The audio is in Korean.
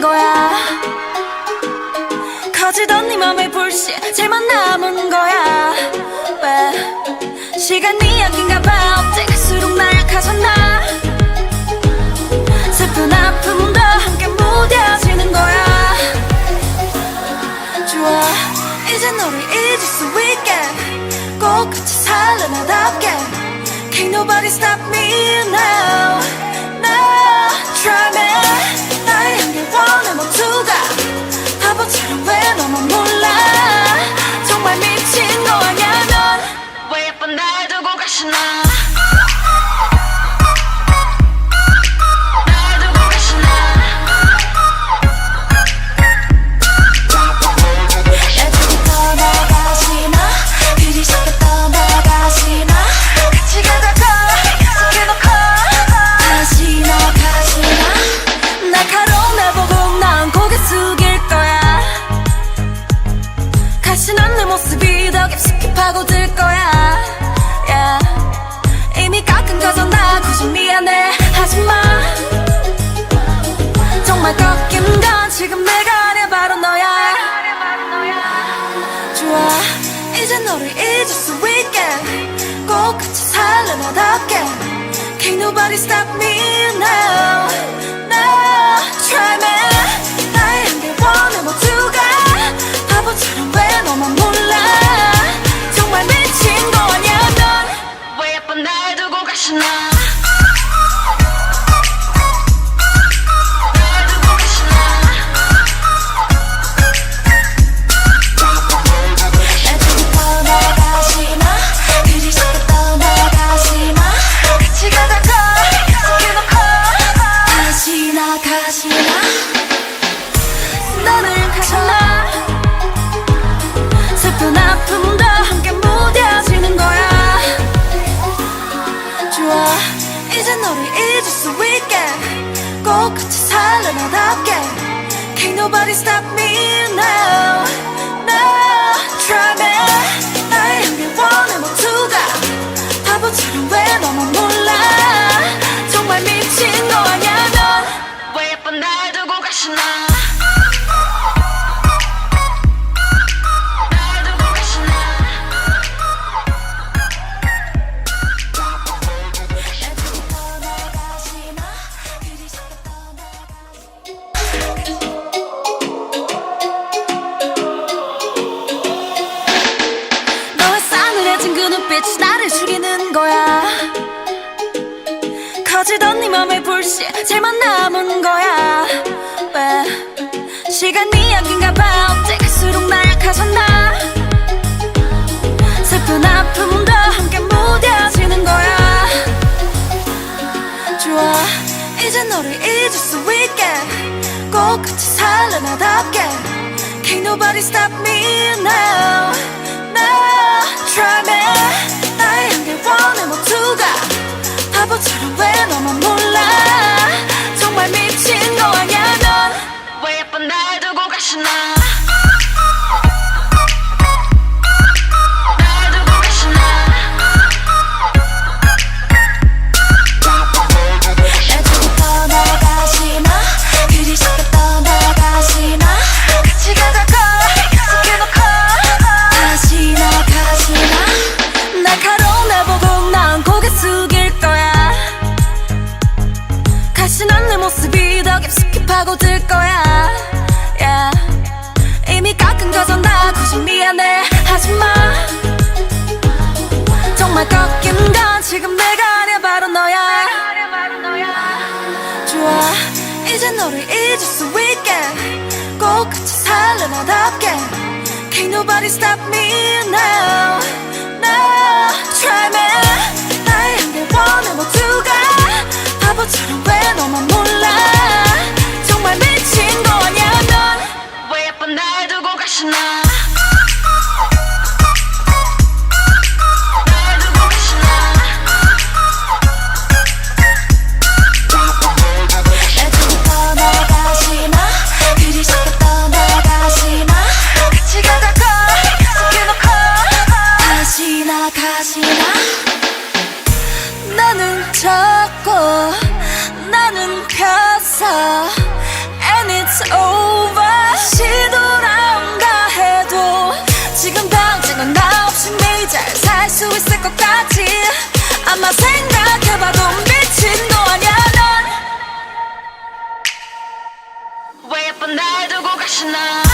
미치는 거야. 커지던 네 맘의 불씨 제만 남은 거야. 왜 시간이 약인가 봐. 어째 갈수록 나약해졌나. 슬픈 아픔도 함께 무뎌지는 거야. 좋아 이제 너를 잊을 수 있게 꼭 같이 살래 나답게. Can't nobody stop me now. No try me. 나의 향기 원해 모두가 바보처럼 왜 너만 몰라. 정말 미친 거 아냐 넌. 왜 예쁜 날 두고 가시나. 내 모습이 더 깊숙이 파고들 거야. yeah. 이미 깎은 거잖아. 나 굳이 미안해 하지마. 정말 꺾인 건 지금 내가 아니야 바로 너야. 좋아 이제 너를 잊을 수 있게 꼭 같이 살래 나답게. Can't nobody stop me now. No try me. 나의 향기 원해 모두가 바보처럼 왜 너만 몰라. 정말 미친 거 아냐 넌. 왜 예쁜 날 두고 가시나. 날 두고 가시나. 애들이 떠나가시나. 그리 쉽게 떠나가시나. 같이 가다가 약속해놓고 다시 나가시나. 너는 가셨나. 슬픈 아픔도 함께 무뎌지는 거야. 좋아 이제 너를 잊을 수 있게 꼭 같이 살래 나답게. Can't nobody stop me now. No try me. 나의 향기 원해 모두가 바보처럼 왜 너만 몰라. 정말 미친 거 아냐 넌. 왜 예쁜 날 두고 가시나. 눈빛이 나를 죽이는 거야. 커지던 네 맘의 불씨 제만 남은 거야. 왜 시간이 약인가 봐. 어째 갈수록 나약해졌나. 슬픈 아픔도 함께 무뎌지는 거야. 좋아 이제 너를 잊을 수 있게 꼭 같이 살래 나답게. Can't nobody stop me now. No try me. 나의 향기 원해 모두가 바보처럼 왜 너만 몰라. 정말 미친 거 아냐 넌. 왜 예쁜 날 두고 가시나. 날 두고 가시나. 애들이 떠나가시나. 그리 쉽게 떠나가시나. 같이 가자고 약속해놓고 다시 나가시나. 날카로운 날 보고 난 고개 숙일 거야. 가시난 내 모습이 더 깊숙이 파고들 거야. yeah. 이미 깎은 거잖아. 나 굳이 미안해 하지마. 정말 꺾인 건 지금 내가 아니야 바로 너야. 좋아 이제 너를 잊을 수 있게 꼭 같이 살래 나답게. Can't nobody stop me now. No try me. 나의 향기 원해 모두가 바보처럼 왜 너만 몰라. 정말 미친 거 아냐 넌. 왜 예쁜 날 두고 가시나. 날 두고 가시나. 애들이 떠나가시나. 그리 쉽게 떠나가시나. 같이 가자고 약속해놓고 다시 나가시나. 나는 졌고 나는 폈어. And it's 있을 것 같지 아마 생각해봐도 미친 너 아냐 넌 왜 예쁜 날 두고 가시나